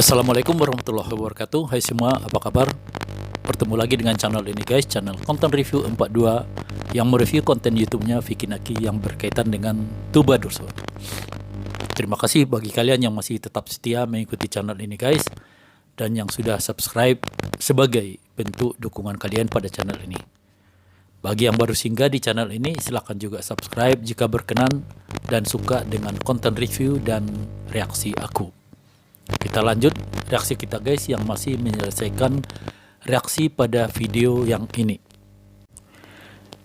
Assalamualaikum warahmatullahi wabarakatuh. Hai semua, apa kabar? Bertemu lagi dengan channel ini guys, channel konten review 42 yang mereview konten YouTube-nya Vicky Naki yang berkaitan dengan Tubadursur. Terima kasih bagi kalian yang masih tetap setia mengikuti channel ini guys, dan yang sudah subscribe sebagai bentuk dukungan kalian pada channel ini. Bagi yang baru singgah di channel ini, silahkan juga subscribe jika berkenan dan suka dengan konten review dan reaksi aku. Kita lanjut reaksi kita guys, yang masih menyelesaikan reaksi pada video yang ini.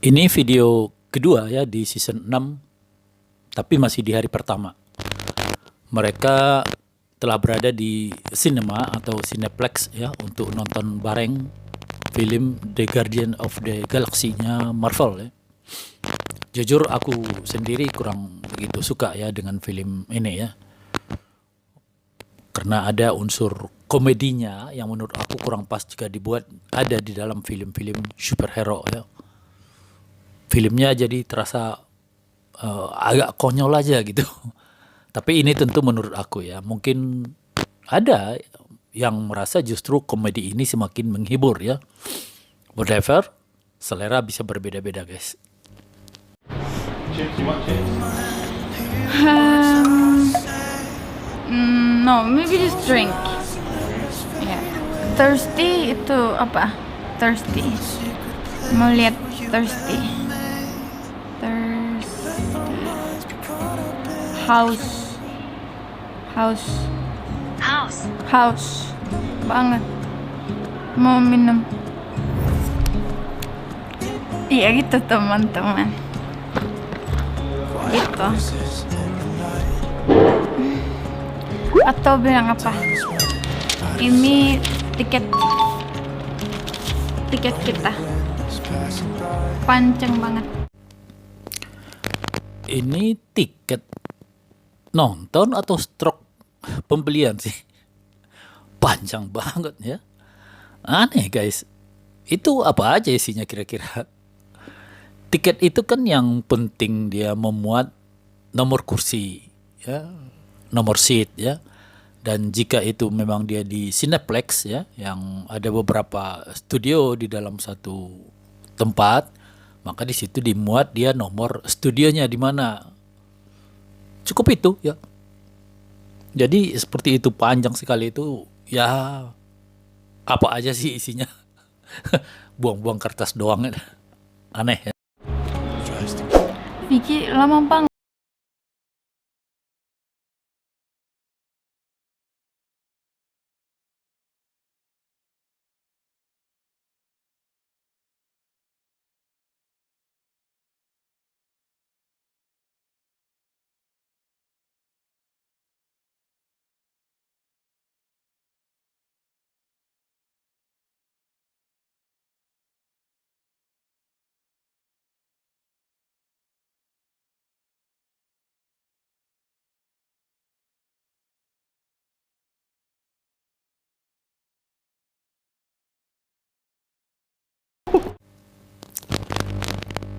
Ini video kedua ya di season 6, tapi masih di hari pertama. Mereka telah berada di cinema atau Cineplex ya untuk nonton bareng film The Guardian of the Galaxy-nya Marvel ya. Jujur aku sendiri kurang begitu suka ya dengan film ini ya. Karena ada unsur komedinya yang menurut aku kurang pas jika dibuat ada di dalam film-film superhero ya. Filmnya jadi terasa agak konyol aja gitu. Tapi ini tentu menurut aku ya. Mungkin ada yang merasa justru komedi ini semakin menghibur ya. Whatever, selera bisa berbeda-beda guys. No, maybe just drink. Yeah. Thirsty itu apa? Thirsty. Mau lihat thirsty. House. Banget. Mau minum. Iya gitu teman-teman. Gitu. Atau bilang apa? Ini tiket kita. Panjang banget. Ini tiket nonton atau stroke pembelian sih? Panjang banget ya. Aneh guys. Itu apa aja isinya kira-kira? Tiket itu kan yang penting dia memuat nomor kursi ya, nomor seat ya. Dan jika itu memang dia di Cineplex ya, yang ada beberapa studio di dalam satu tempat, maka di situ dimuat dia nomor studionya di mana. Cukup itu ya. Jadi seperti itu, panjang sekali itu ya. Apa aja sih isinya? Buang-buang kertas doang. Aneh ya. Vicky lama banget.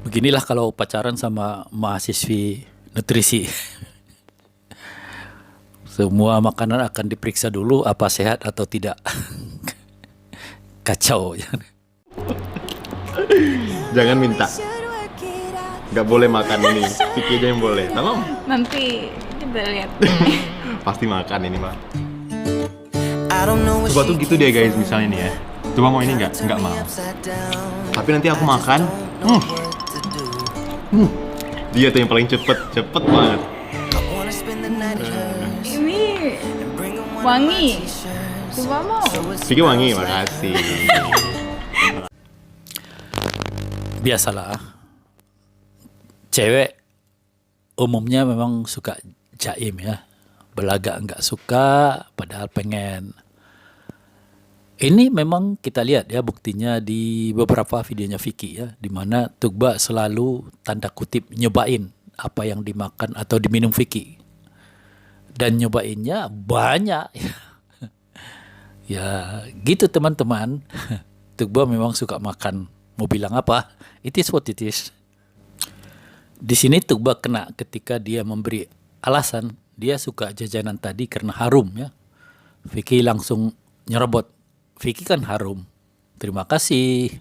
Beginilah kalau pacaran sama mahasiswi nutrisi. Semua makanan akan diperiksa dulu apa sehat atau tidak. Kacau ya. Jangan minta. Nggak boleh makan ini. Vicky aja yang boleh. Tamam? Nanti kita lihat. Pasti makan ini mah. Coba tuh gitu deh guys, misalnya nih ya. Coba mau ini nggak mau. Tapi nanti aku makan. Dia tuh yang paling cepet banget. Ini wangi. Coba mau. Vicky wangi, makasih. Biasalah. Cewek umumnya memang suka jaim ya. Belagak nggak suka, padahal pengen. Ini memang kita lihat ya buktinya di beberapa videonya Vicky ya, di mana Tugba selalu tanda kutip nyobain apa yang dimakan atau diminum Vicky. Dan nyobainnya banyak. Ya gitu teman-teman. Tugba memang suka makan. Mau bilang apa? It is what it is. Di sini Tugba kena ketika dia memberi alasan dia suka jajanan tadi karena harum ya. Vicky langsung nyerobot. Vicky kan harum. Terima kasih.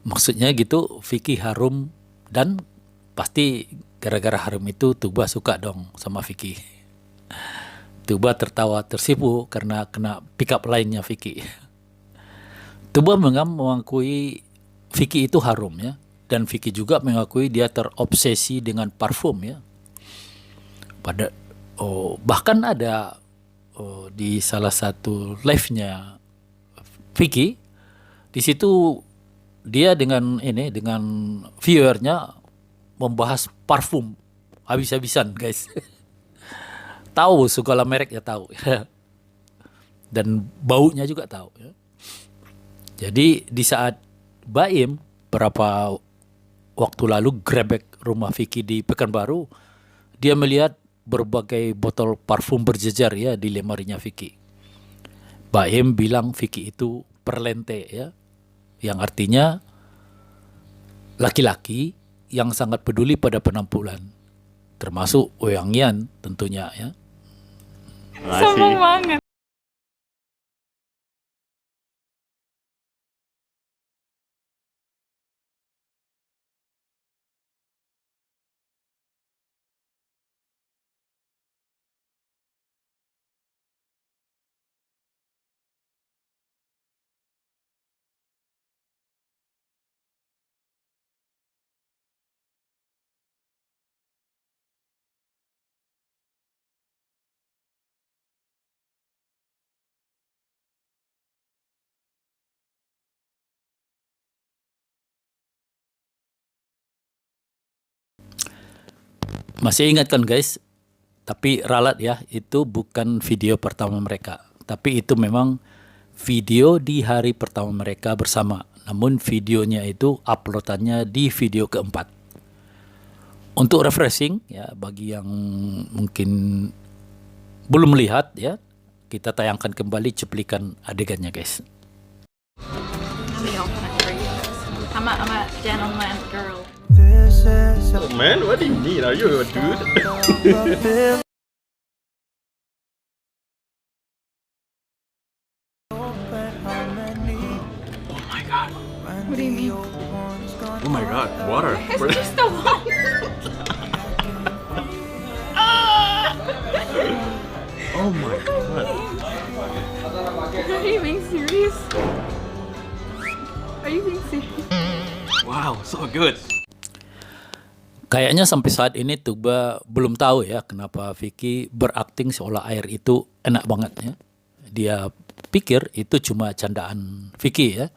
Maksudnya gitu, Vicky harum dan pasti gara-gara harum itu Tuba suka dong sama Vicky. Tuba tertawa tersipu karena kena pick up line-nya Vicky. Tuba mengakui Vicky itu harum ya, dan Vicky juga mengakui dia terobsesi dengan parfum ya. Bahkan ada di salah satu live-nya Vicky, di situ dia dengan viewernya membahas parfum habis-habisan guys. Tahu segala merek ya tahu. Dan baunya juga tahu ya. Jadi di saat Baim berapa waktu lalu grebek rumah Vicky di Pekanbaru, dia melihat berbagai botol parfum berjejer ya di lemarinya Vicky. Baim bilang Vicky itu perlente ya, yang artinya laki-laki yang sangat peduli pada penampilan, termasuk Oyangian tentunya ya. Sombong banget. Masih ingat kan guys? Tapi ralat ya, itu bukan video pertama mereka. Tapi itu memang video di hari pertama mereka bersama. Namun videonya itu uploadannya di video keempat. Untuk refreshing ya, bagi yang mungkin belum melihat ya, kita tayangkan kembali cuplikan adegannya guys. I'm a gentleman girl. Oh man, what do you need? Are you a dude? What do you mean? Oh my god, water. It's just the one. Oh my god. Are you being serious? Are you being serious? Wow, so good. Kayaknya sampai saat ini Tuba belum tahu ya kenapa Vicky berakting seolah air itu enak banget ya. Dia pikir itu cuma candaan Vicky ya.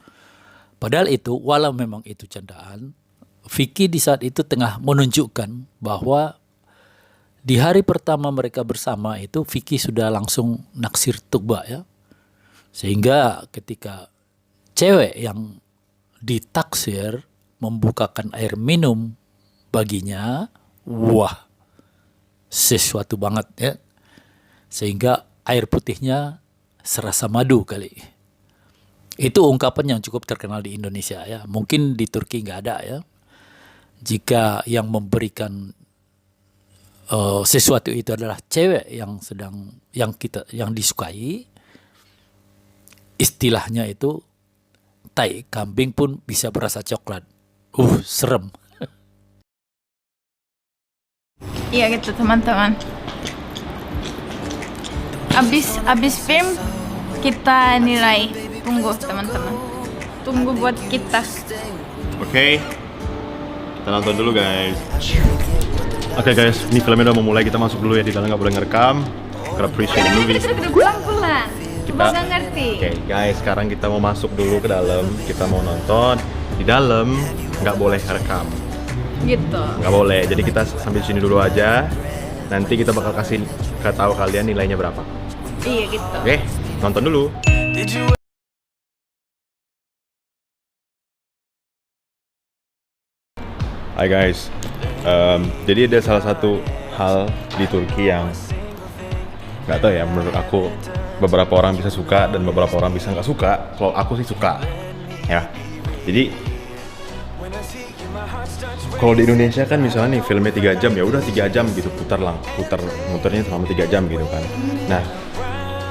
Padahal itu, walau memang itu candaan, Vicky di saat itu tengah menunjukkan bahwa di hari pertama mereka bersama itu Vicky sudah langsung naksir Tuba ya. Sehingga ketika cewek yang ditaksir membukakan air minum baginya, wah, sesuatu banget ya. Sehingga air putihnya serasa madu kali. Itu ungkapan yang cukup terkenal di Indonesia ya. Mungkin di Turki nggak ada ya. Jika yang memberikan sesuatu itu adalah cewek yang disukai, istilahnya itu tai kambing pun bisa berasa coklat. Serem. Iya gitu teman-teman. Abis film kita nilai. Tunggu teman-teman. Tunggu buat kita. Oke, kita nonton dulu guys. Oke guys, ini filmnya udah mau mulai. Kita masuk dulu ya, di dalam nggak boleh ngerekam. Kita appreciate the movie. Kita pulang-pulang. Kita nggak ngerti. Oke guys, sekarang kita mau masuk dulu ke dalam. Kita mau nonton. Di dalam nggak boleh rekam. Gitu. Nggak boleh. Jadi kita sambil sini dulu aja. Nanti kita bakal kasih tahu kalian nilainya berapa. Iya gitu. Oke, nonton dulu. Hai guys, jadi ada salah satu hal di Turki yang nggak tahu ya, menurut aku beberapa orang bisa suka dan beberapa orang bisa nggak suka. Kalau aku sih suka, ya. Jadi kalau di Indonesia kan misalnya nih filmnya 3 jam, ya udah 3 jam gitu muternya selama 3 jam gitu kan. Nah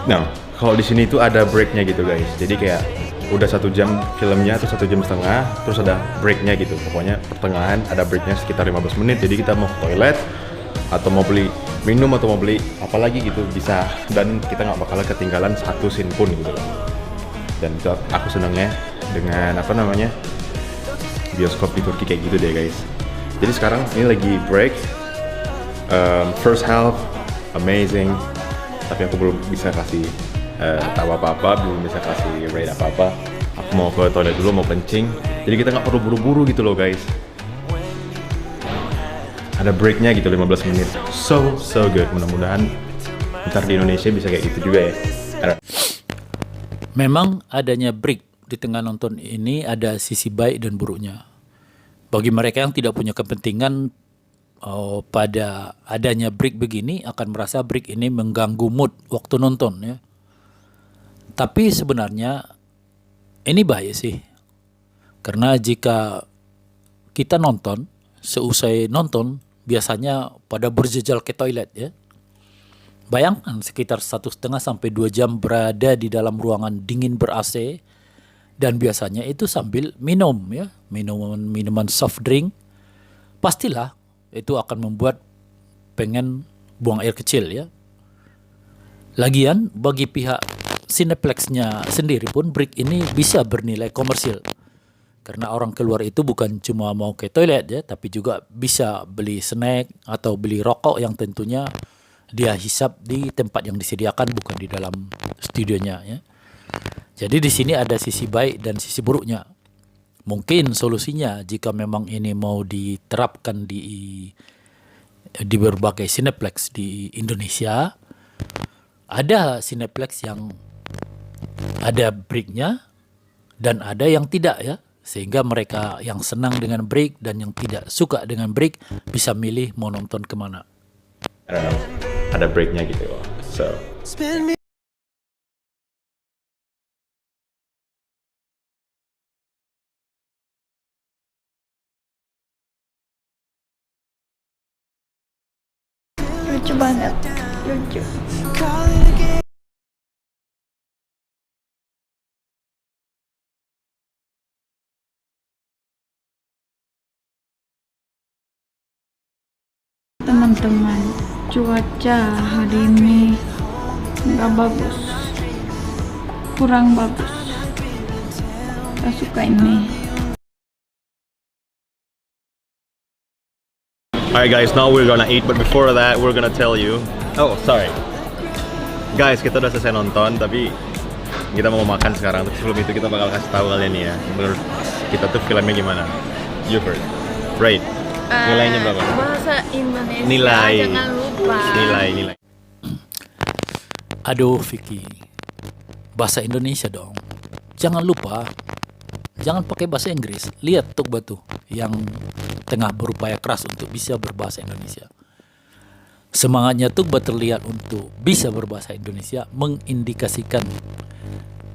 Nah, kalau di sini tuh ada breaknya gitu guys. Jadi kayak udah 1 jam filmnya atau 1 jam setengah, terus ada breaknya gitu. Pokoknya pertengahan ada breaknya sekitar 15 menit. Jadi kita mau ke toilet atau mau beli minum atau mau beli apa lagi gitu bisa, dan kita nggak bakal ketinggalan satu scene pun gitu loh. Dan itu aku senangnya dengan apa namanya bioskop di Turki kayak gitu deh guys. Jadi sekarang ini lagi break. First half amazing, tapi aku belum bisa kasih tahu apa-apa, belum bisa kasih rate apa-apa. Aku mau ke toilet dulu, mau kencing. Jadi kita nggak perlu buru-buru gitu loh guys. Ada breaknya gitu 15 menit. So good. Mudah-mudahan ntar di Indonesia bisa kayak gitu juga ya. Memang adanya break di tengah nonton ini ada sisi baik dan buruknya. Bagi mereka yang tidak punya kepentingan pada adanya break begini akan merasa break ini mengganggu mood waktu nonton ya. Tapi sebenarnya ini bahaya sih. Karena jika kita nonton, seusai nonton biasanya pada berjejal ke toilet ya. Bayangkan sekitar 1,5 sampai 2 jam berada di dalam ruangan dingin ber-AC dan biasanya itu sambil minum ya, minuman soft drink. Pastilah itu akan membuat pengen buang air kecil ya. Lagian bagi pihak Cineplex-nya sendiri pun break ini bisa bernilai komersil. Karena orang keluar itu bukan cuma mau ke toilet ya, tapi juga bisa beli snack atau beli rokok yang tentunya dia hisap di tempat yang disediakan, bukan di dalam studionya ya. Jadi di sini ada sisi baik dan sisi buruknya. Mungkin solusinya jika memang ini mau diterapkan di berbagai Cineplex di Indonesia, ada Cineplex yang ada breaknya dan ada yang tidak ya, sehingga mereka yang senang dengan break dan yang tidak suka dengan break bisa milih mau nonton kemana. I don't know, ada breaknya gitu loh. So Lucu banget. Lucu. Teman-teman, cuaca hari ini nggak bagus, kurang bagus. Gak suka ini. alright guys, now we're gonna eat, but before that we're gonna tell you. Oh, sorry. Guys, kita udah selesai nonton, tapi kita mau makan sekarang. Tapi sebelum itu kita bakal kasih tahu kalian nih ya, menurut kita tuh filmnya gimana. You first. Rate. Nilainya berapa? Bahasa Indonesia. Nilai. Jangan lupa. Nilai. Aduh Vicky, bahasa Indonesia dong. Jangan lupa, jangan pakai bahasa Inggris. Lihat Tuk Batu yang tengah berupaya keras untuk bisa berbahasa Indonesia. Semangatnya Tuk Batu terlihat untuk bisa berbahasa Indonesia, mengindikasikan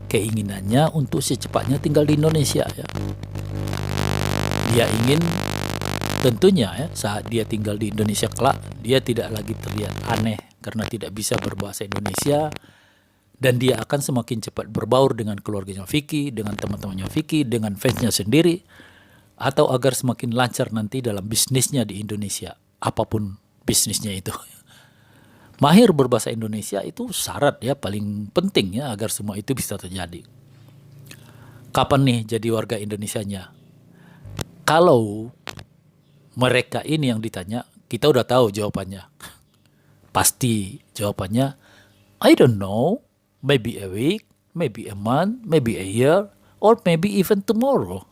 keinginannya untuk secepatnya tinggal di Indonesia ya. Dia ingin tentunya ya, saat dia tinggal di Indonesia kelak, dia tidak lagi terlihat aneh karena tidak bisa berbahasa Indonesia, dan dia akan semakin cepat berbaur dengan keluarganya Vicky, dengan teman-temannya Vicky, dengan fansnya sendiri, atau agar semakin lancar nanti dalam bisnisnya di Indonesia, apapun bisnisnya itu. Mahir berbahasa Indonesia itu syarat ya, paling penting ya, agar semua itu bisa terjadi. Kapan nih jadi warga Indonesianya? Kalau mereka ini yang ditanya, kita udah tahu jawabannya. Pasti jawabannya, I don't know, maybe a week, maybe a month, maybe a year, or maybe even tomorrow.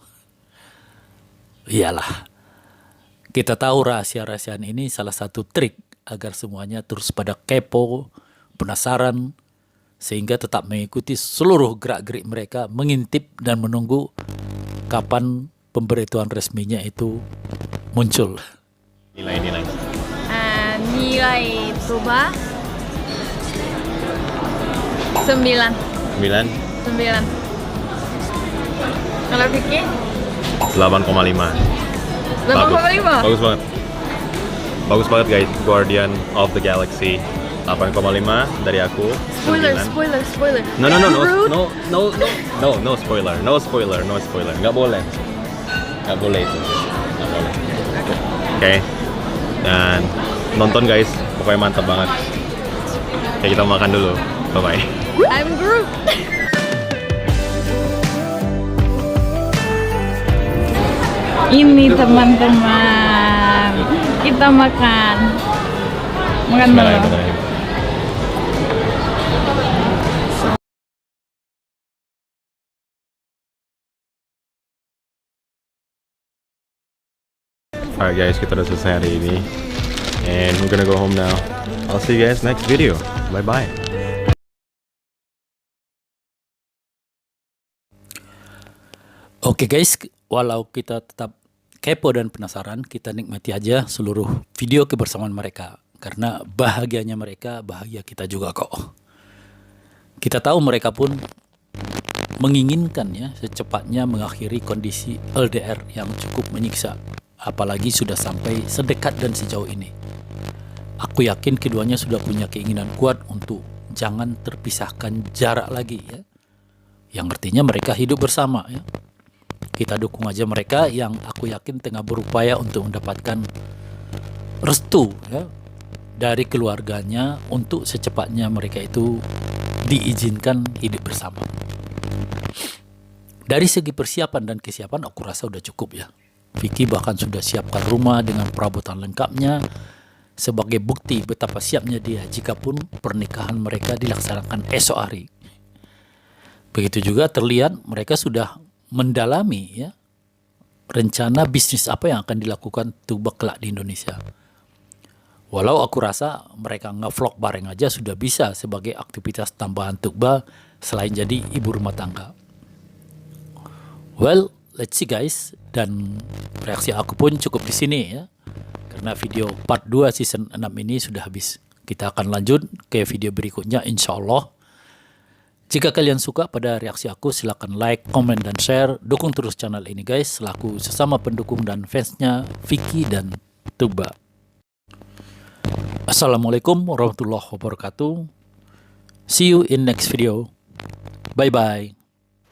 Iyalah, kita tahu rahasia-rahasiaan ini salah satu trik agar semuanya terus pada kepo, penasaran, sehingga tetap mengikuti seluruh gerak-gerik mereka, mengintip dan menunggu kapan pemberitahuan resminya itu muncul. Nilai. Nilai coba 9. 9. Kalau Vicky 8,5. 8,5. Bagus banget guys, Guardian of the Galaxy 8,5 dari aku. Spoiler, 9. spoiler. No, Groot. no spoiler. Nggak boleh itu. Nggak boleh. Oke. Dan nonton guys, pokoknya mantap banget. Oke, kita makan dulu. Bye-bye. I'm Groot. Ini teman-teman, kita makan dulu. Bismillahirrahmanirrahim. Alright guys, kita udah selesai hari ini. And we're gonna go home now. I'll see you guys next video. Bye-bye. Oke guys, walau kita tetap kepo dan penasaran, kita nikmati aja seluruh video kebersamaan mereka. Karena bahagianya mereka, bahagia kita juga kok. Kita tahu mereka pun menginginkan ya secepatnya mengakhiri kondisi LDR yang cukup menyiksa. Apalagi sudah sampai sedekat dan sejauh ini. Aku yakin keduanya sudah punya keinginan kuat untuk jangan terpisahkan jarak lagi ya. Yang artinya mereka hidup bersama ya. Kita dukung aja mereka yang aku yakin tengah berupaya untuk mendapatkan restu ya dari keluarganya untuk secepatnya mereka itu diizinkan hidup bersama. Dari segi persiapan dan kesiapan aku rasa udah cukup ya. Vicky bahkan sudah siapkan rumah dengan perabotan lengkapnya sebagai bukti betapa siapnya dia jikapun pernikahan mereka dilaksanakan esok hari. Begitu juga terlihat mereka sudah mendalami ya rencana bisnis apa yang akan dilakukan Tuba kelak di Indonesia. Walau aku rasa mereka nge-vlog bareng aja sudah bisa sebagai aktivitas tambahan Tuba selain jadi ibu rumah tangga. Well, let's see guys, dan reaksi aku pun cukup di sini ya. Karena video part 2 season 6 ini sudah habis. Kita akan lanjut ke video berikutnya insya Allah. Jika kalian suka pada reaksi aku, silakan like, komen, dan share. Dukung terus channel ini guys, selaku sesama pendukung dan fansnya Vicky dan Tuba. Assalamualaikum warahmatullahi wabarakatuh. See you in next video. Bye-bye.